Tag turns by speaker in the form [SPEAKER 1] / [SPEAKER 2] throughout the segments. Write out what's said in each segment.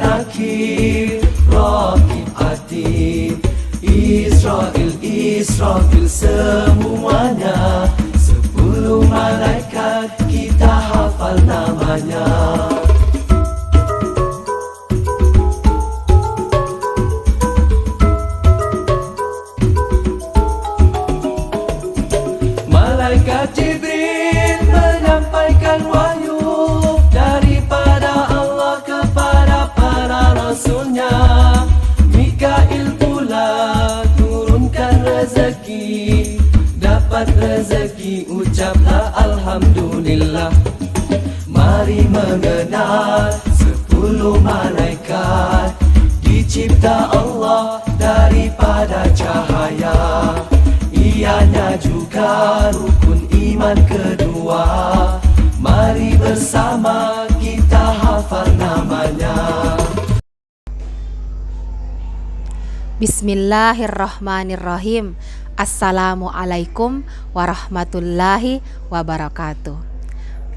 [SPEAKER 1] Nakir, Raqib Atid, Israfil semuanya. 10 malaikat kita hafal namanya. Malaikat Jibril menyampaikan wahyu daripada Allah kepada para rasulnya. Mikail pula turunkan rezeki, dapat rezeki ucaplah alhamdulillah. Mari mengenal 10 malaikat, dicipta Allah daripada cahaya. Ianya juga rukun iman kedua. Mari bersama kita hafal namanya.
[SPEAKER 2] Bismillahirrahmanirrahim. Assalamualaikum warahmatullahi wabarakatuh.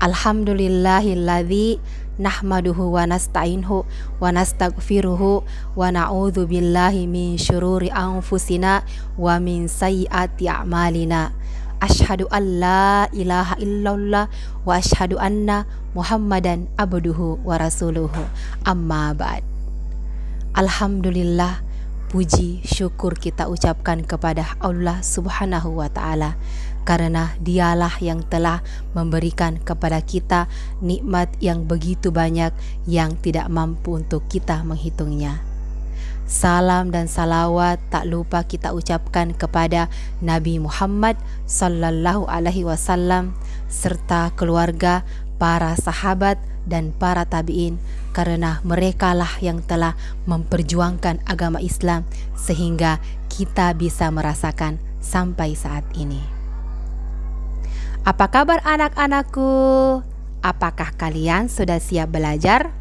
[SPEAKER 2] Alhamdulillahilladzi nahmaduhu wa nasta'inhu wa nastaghfiruhu wa na'udzu billahi min syururi anfusina wa min sayyiati a'malina. Asyhadu an la ilaha illallah wa asyhadu anna Muhammadan abduhu wa rasuluhu. Amma ba'd. Alhamdulillah, puji syukur kita ucapkan kepada Allah Subhanahu wa ta'ala, karena dialah yang telah memberikan kepada kita nikmat yang begitu banyak yang tidak mampu untuk kita menghitungnya. Salam dan salawat tak lupa kita ucapkan kepada Nabi Muhammad sallallahu alaihi wasallam serta keluarga, para sahabat dan para tabi'in, karena merekalah yang telah memperjuangkan agama Islam sehingga kita bisa merasakan sampai saat ini. Apa kabar anak-anakku? Apakah kalian sudah siap belajar?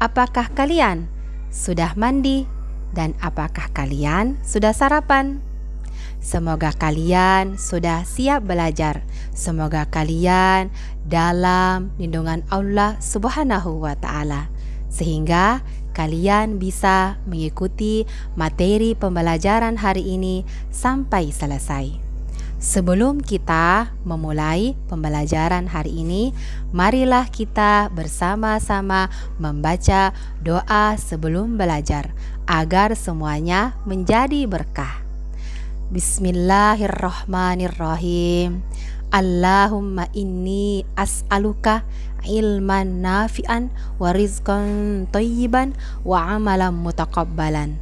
[SPEAKER 2] Apakah kalian sudah mandi? Dan apakah kalian sudah sarapan? Semoga kalian sudah siap belajar. Semoga kalian dalam lindungan Allah Subhanahu wa ta'ala, sehingga kalian bisa mengikuti materi pembelajaran hari ini sampai selesai. Sebelum kita memulai pembelajaran hari ini, marilah kita bersama-sama membaca doa sebelum belajar agar semuanya menjadi berkah. Bismillahirrahmanirrahim. Allahumma inni as'aluka ilman nafi'an wa rizqan thayyiban wa amalan mutaqabbalan.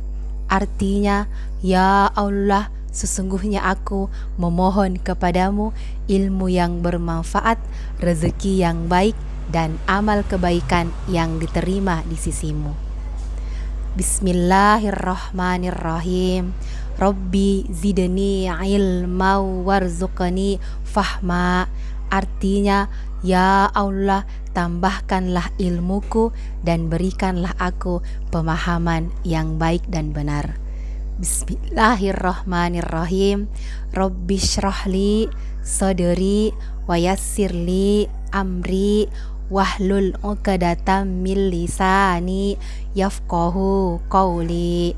[SPEAKER 2] Artinya, ya Allah, sesungguhnya aku memohon kepadamu ilmu yang bermanfaat, rezeki yang baik, dan amal kebaikan yang diterima di sisimu. Bismillahirrahmanirrahim. Rabbi zidni ilma warzuqni fahma. Artinya, ya Allah, tambahkanlah ilmuku dan berikanlah aku pemahaman yang baik dan benar. Bismillahirrahmanirrahim. Rabbi syrahli sadri wa yassirli amri wahlul 'uqdatam min lisani yafqahu qawli.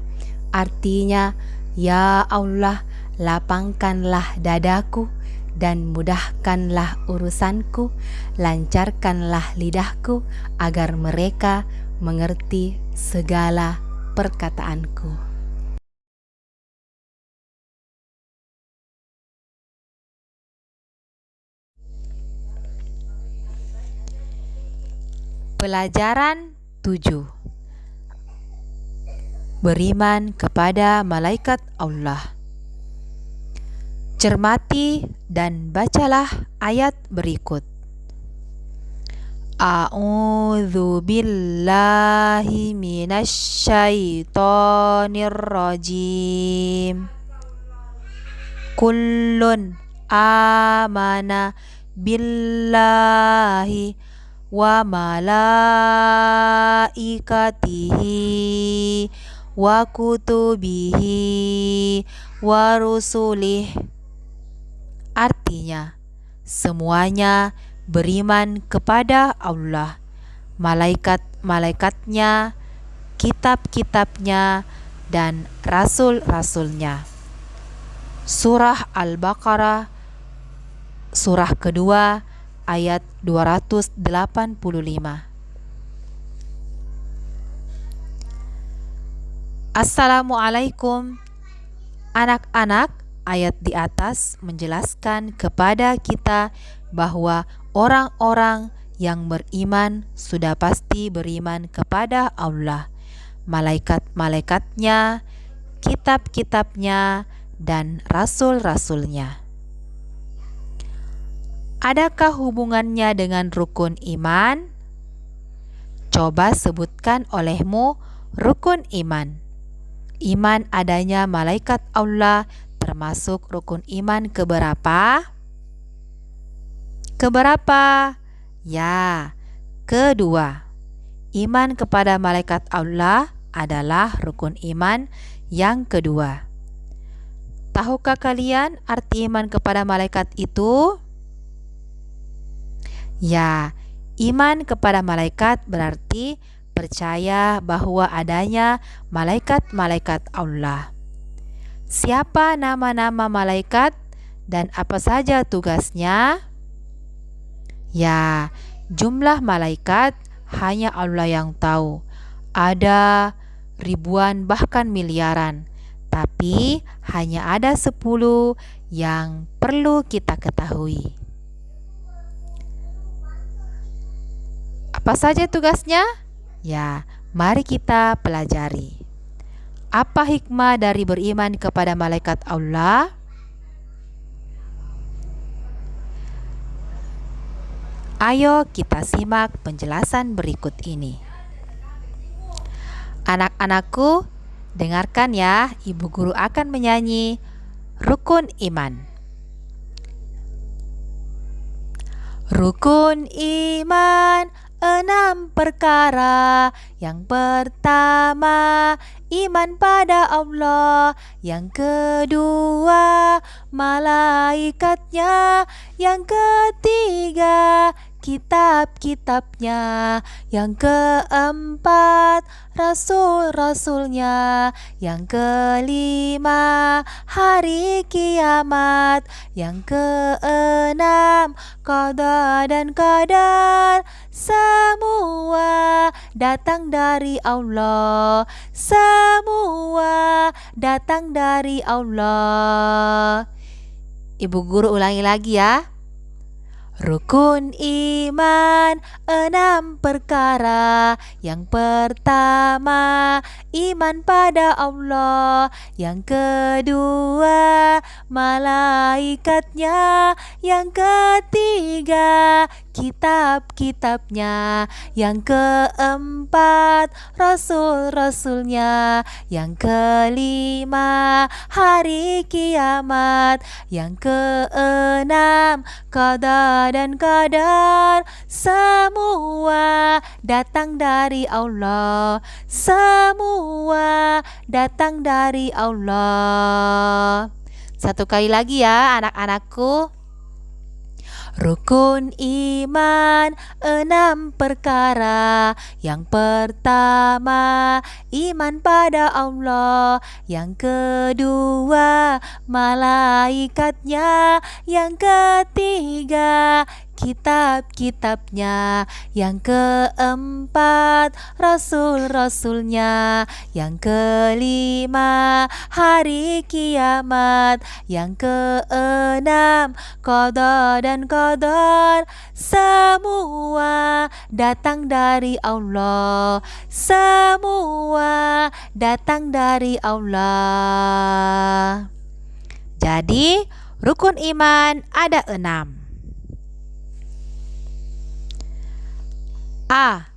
[SPEAKER 2] Artinya, ya Allah, lapangkanlah dadaku dan mudahkanlah urusanku, lancarkanlah lidahku agar mereka mengerti segala perkataanku. Pelajaran 7. Beriman kepada malaikat Allah. Cermati dan bacalah ayat berikut. A'udzu billahi minasyaitonir rajim. Kullun amana billahi wa malaikatihi wa kutubihi wa rusulih. Artinya, semuanya beriman kepada Allah, malaikat-malaikatnya, kitab-kitabnya, dan rasul-rasulnya. Surah Al-Baqarah, surah kedua, ayat 285. Assalamualaikum. Anak-anak, ayat di atas menjelaskan kepada kita bahwa orang-orang yang beriman sudah pasti beriman kepada Allah, malaikat-malaikatnya, kitab-kitabnya, dan rasul-rasulnya. Adakah hubungannya dengan rukun iman? Coba sebutkan olehmu rukun iman. Iman adanya malaikat Allah termasuk rukun iman keberapa? Keberapa? Ya, kedua. Iman kepada malaikat Allah adalah rukun iman yang kedua. Tahukah kalian arti iman kepada malaikat itu? Ya, iman kepada malaikat berarti percaya bahwa adanya malaikat-malaikat Allah. Siapa nama-nama malaikat dan apa saja tugasnya? Ya, jumlah malaikat hanya Allah yang tahu. Ada ribuan bahkan miliaran, tapi hanya ada 10 yang perlu kita ketahui. Apa saja tugasnya? Ya, mari kita pelajari. Apa hikmah dari beriman kepada malaikat Allah? Ayo kita simak penjelasan berikut ini. Anak-anakku, dengarkan ya, ibu guru akan menyanyi rukun iman. Rukun iman 6 perkara. Yang pertama, iman pada Allah. Yang kedua, malaikatnya. Yang ketiga, kitab-kitabnya. Yang keempat, rasul-rasulnya. Yang kelima, hari kiamat. Yang keenam, qada dan qadar. Semua datang dari Allah. Semua datang dari Allah. Ibu guru ulangi lagi ya. Rukun iman 6 perkara. Yang pertama, iman pada Allah. Yang kedua, malaikatnya. Yang ketiga, kitab-kitabnya. Yang keempat, rasul-rasulnya. Yang kelima, hari kiamat. Yang keenam, qada dan qadar. Semua datang dari Allah. Semua datang dari Allah. Satu kali lagi ya anak-anakku. Rukun iman 6 perkara. Yang pertama, iman pada Allah. Yang kedua, malaikatnya. Yang ketiga, kitab-kitabnya. Yang keempat, rasul-rasulnya. Yang kelima, hari kiamat. Yang keenam, qada dan qadar. Semua datang dari Allah. Semua datang dari Allah. Jadi rukun iman ada 6. A.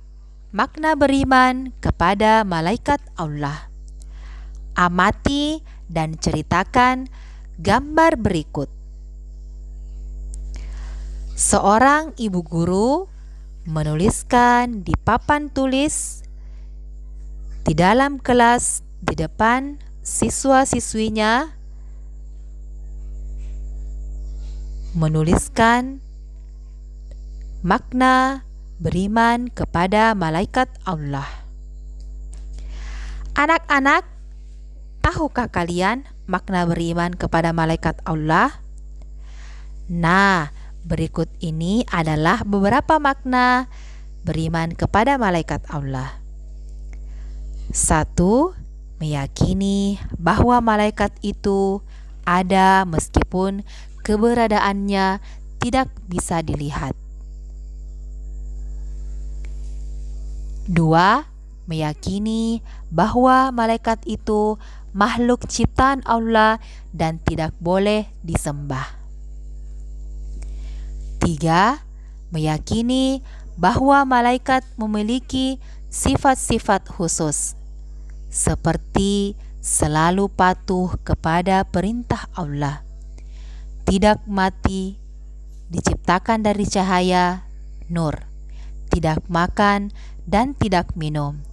[SPEAKER 2] Makna beriman kepada malaikat Allah. Amati dan ceritakan gambar berikut. Seorang ibu guru menuliskan di papan tulis di dalam kelas di depan siswa-siswinya, menuliskan makna beriman kepada malaikat Allah. Anak-anak, tahukah kalian makna beriman kepada malaikat Allah? Nah, berikut ini adalah beberapa makna beriman kepada malaikat Allah. 1. Meyakini bahwa malaikat itu ada meskipun keberadaannya tidak bisa dilihat. 2. Meyakini bahwa malaikat itu makhluk ciptaan Allah dan tidak boleh disembah. 3. Meyakini bahwa malaikat memiliki sifat-sifat khusus, seperti selalu patuh kepada perintah Allah, tidak mati, diciptakan dari cahaya, nur, tidak makan dan tidak minum,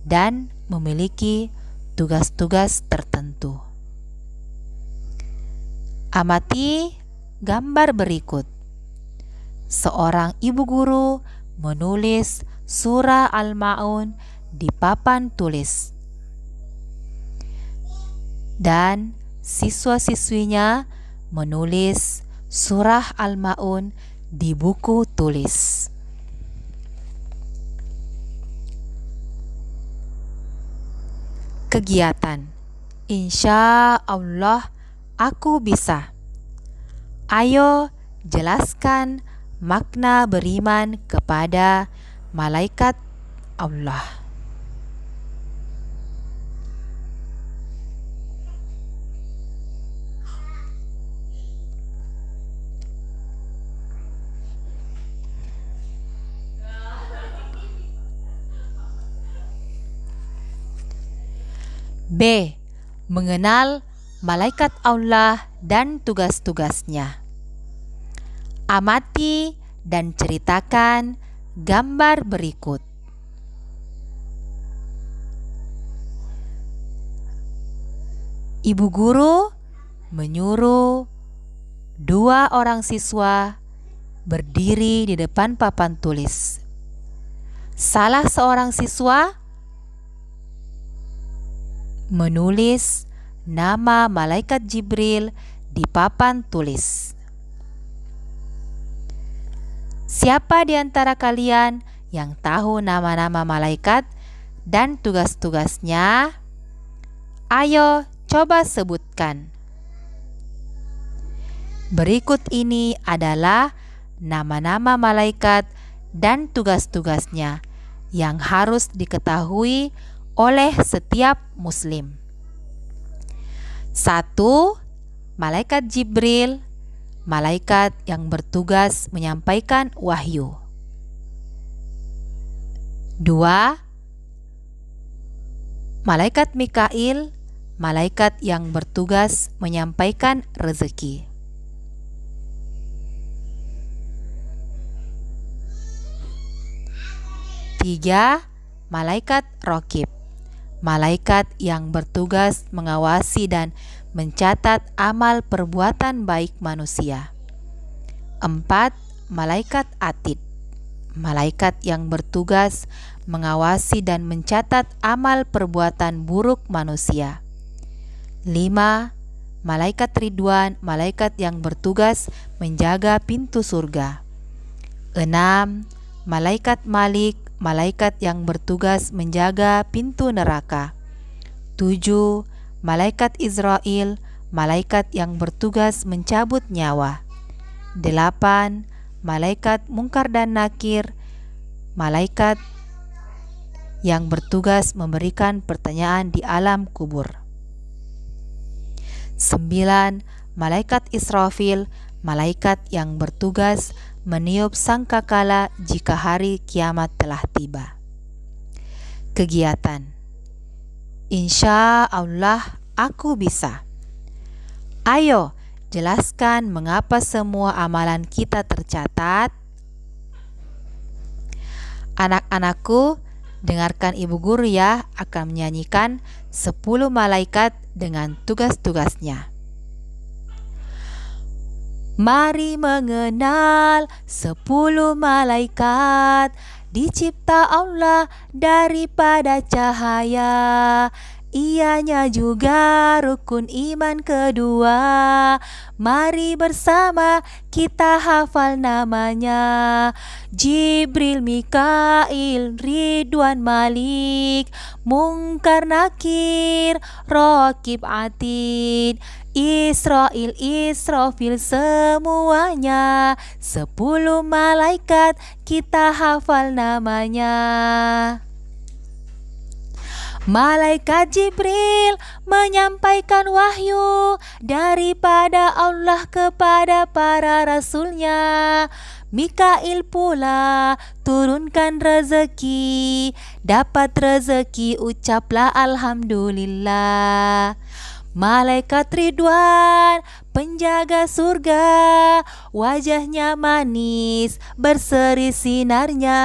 [SPEAKER 2] dan memiliki tugas-tugas tertentu. Amati gambar berikut. Seorang ibu guru menulis surah Al-Ma'un di papan tulis, dan siswa-siswinya menulis surah Al-Ma'un di buku tulis. Kegiatan. Insya Allah aku bisa. Ayo jelaskan makna beriman kepada malaikat Allah. B. Mengenal malaikat Allah dan tugas-tugasnya. Amati dan ceritakan gambar berikut. Ibu guru menyuruh 2 orang siswa berdiri di depan papan tulis. Salah seorang siswa menulis nama malaikat Jibril di papan tulis. Siapa di antara kalian yang tahu nama-nama malaikat dan tugas-tugasnya? Ayo coba sebutkan. Berikut ini adalah nama-nama malaikat dan tugas-tugasnya yang harus diketahui oleh setiap muslim. 1. Malaikat Jibril, malaikat yang bertugas menyampaikan wahyu. 2. Malaikat Mikail, malaikat yang bertugas menyampaikan rezeki. 3. Malaikat Raqib, malaikat yang bertugas mengawasi dan mencatat amal perbuatan baik manusia. 4. Malaikat Atid, malaikat yang bertugas mengawasi dan mencatat amal perbuatan buruk manusia. 5. Malaikat Ridwan, malaikat yang bertugas menjaga pintu surga. 6. Malaikat Malik, malaikat yang bertugas menjaga pintu neraka. 7. Malaikat Israel, malaikat yang bertugas mencabut nyawa. 8. Malaikat Mungkar dan Nakir, malaikat yang bertugas memberikan pertanyaan di alam kubur. 9. Malaikat Israfil, malaikat yang bertugas meniup sangkakala jika hari kiamat telah tiba. Kegiatan. Insya Allah aku bisa. Ayo jelaskan mengapa semua amalan kita tercatat. Anak-anakku, dengarkan ibu guru ya akan menyanyikan 10 malaikat dengan tugas-tugasnya. Mari mengenal 10 malaikat dicipta Allah daripada cahaya. Ianya juga rukun iman kedua. Mari bersama kita hafal namanya. Jibril, Mikail, Ridwan, Malik, Mungkar, Nakir, Raqib, Atid, Israil, Israfil, semuanya 10 malaikat kita hafal namanya. Malaikat Jibril menyampaikan wahyu daripada Allah kepada para rasulnya. Mikail pula turunkan rezeki. Dapat rezeki ucaplah alhamdulillah. Malaikat Ridwan penjaga surga, wajahnya manis berseri sinarnya.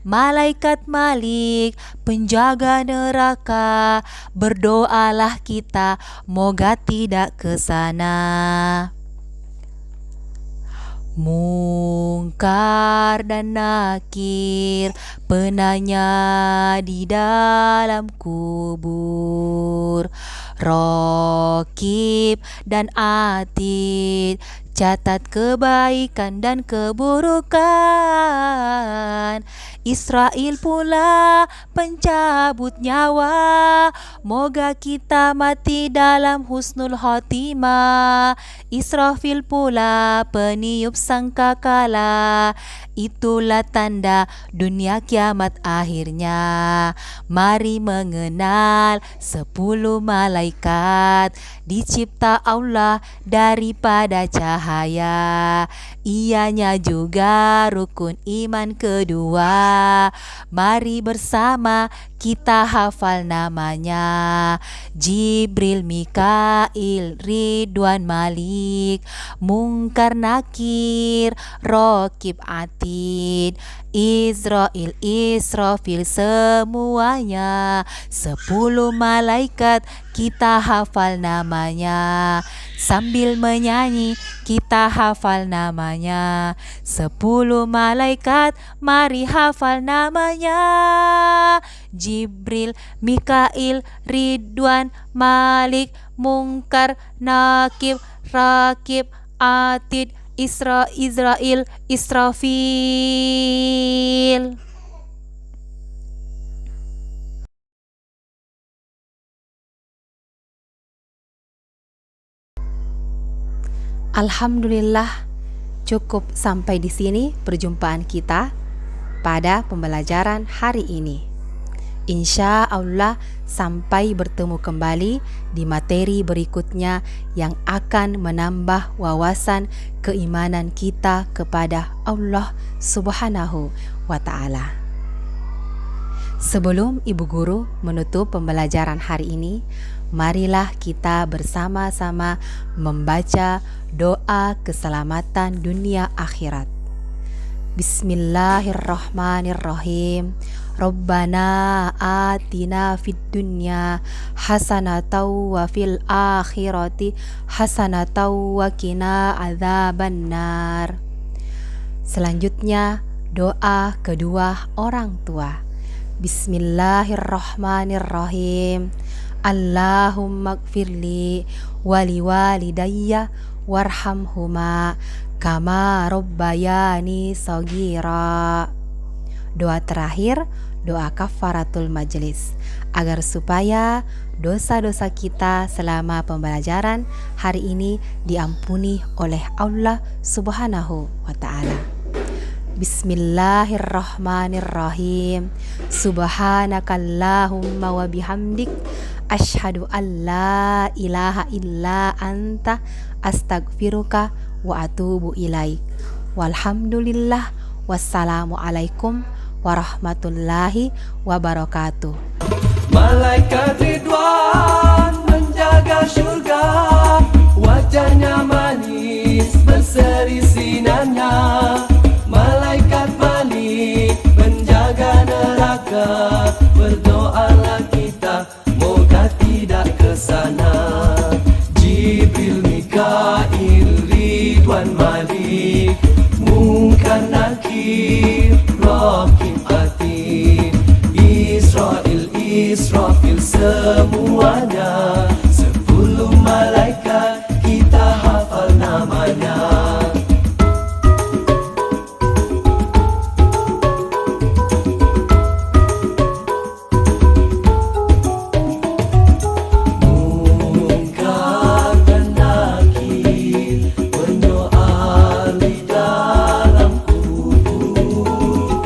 [SPEAKER 2] Malaikat Malik penjaga neraka, berdoalah kita moga tidak ke sana. Mungkar dan Nakir penanya di dalam kubur. Raqib dan Atid catat kebaikan dan keburukan. Israil pula pencabut nyawa, moga kita mati dalam husnul khotimah. Israfil pula peniup sangkakala, itulah tanda dunia kiamat akhirnya. Mari mengenal 10 malaikat dicipta Allah daripada cahaya. Ianya juga rukun iman kedua. Mari bersama kita hafal namanya. Jibril, Mikail, Ridwan, Malik, Mungkar, Nakir, Raqib, Atid, Israil, Israfil, semuanya 10 malaikat kita hafal namanya. Sambil menyanyi kita hafal namanya. 10 malaikat mari hafal namanya. Jibril, Mikail, Ridwan, Malik, Mungkar, Nakib, Raqib, Atid, Israil, Israfil. Alhamdulillah, cukup sampai di sini perjumpaan kita pada pembelajaran hari ini. Insya Allah sampai bertemu kembali di materi berikutnya yang akan menambah wawasan keimanan kita kepada Allah Subhanahu wa Ta'ala. Sebelum Ibu Guru menutup pembelajaran hari ini, marilah kita bersama-sama membaca doa keselamatan dunia akhirat. Bismillahirrahmanirrahim. Rabbana atina fid dunya hasanatan wa fil akhirati hasanatan wa qina adzabannar. Selanjutnya doa kedua orang tua. Bismillahirrahmanirrahim. Allahumma gfirli wali walidayya warhamhuma kama rabbayani shaghira. Doa terakhir, doa kafaratul majlis, agar supaya dosa-dosa kita selama pembelajaran hari ini diampuni oleh Allah Subhanahu wa Ta'ala. Bismillahirrahmanirrahim. Subhanakallahumma wa bihamdik asyhadu an la ilaha illa anta astaghfiruka wa atubu ilaik. Walhamdulillah. Wassalamualaikum warahmatullahi wabarakatuh.
[SPEAKER 1] Malaikat Ridwan menjaga surga, wajahnya manis berseri sinarnya. Malaikat Malik penjaga neraka, berdoalah kita moga tidak ke sana. Jibril, Mikail, Ridwan, Malik, Mungkar, Nakir, Raqib, semuanya. 10 malaikat kita hafal namanya. Mungkar dan nakir menyoal di dalam kubur.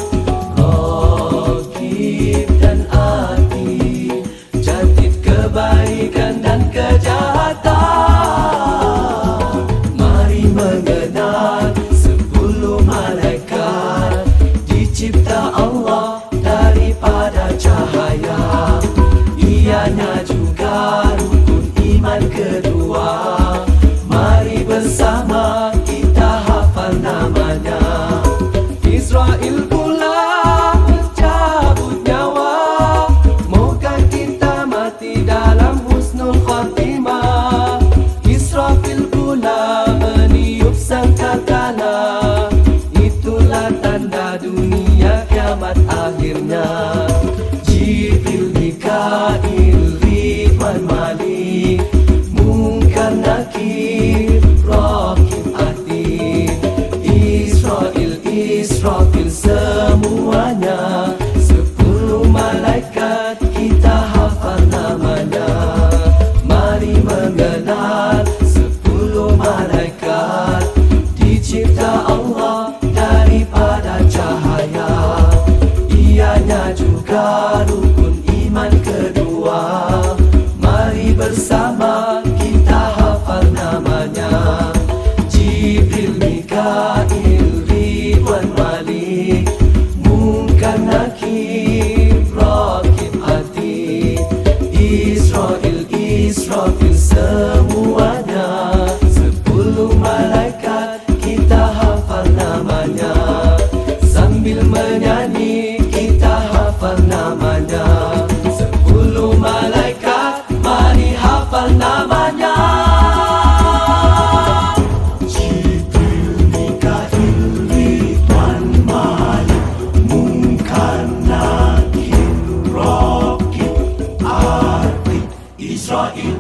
[SPEAKER 1] Raqib dan Atid jatib kebaikan dan kejahatan. Mari mengenal 10 malaikat dicipta Allah daripada cahaya. Ianya juga rukun iman kedua. Mari bersama kita hafal namanya. Israel pula mencabut nyawa, moga kita mati dalam husnul khatimah. Israfil pula meniup sangkakala, itulah tanda dunia kiamat akhirnya. Jibril, Mikail, Ridwan, Malik, Munkar, Nakir, Raqib, Atid, Israfil semuanya. 10 malaikat kita hafal namanya. Mari mengenal 10 malaikat dicipta Allah daripada cahaya. Ianya juga rukun iman kedua. Mari bersama kita hafal namanya. Jibril, Mikail, Ridwan, Malik, Munkar, Nakir, Raqib, Atid, Israfil semuanya. 10 malaikat kita hafal namanya. Sambil menyanyi kita hafal namanya. 10 malaikat mari hafal namanya. Jibril, Mikail, Ridwan, Malik, Munkar, Nakir, Raqib, Atid, Israfil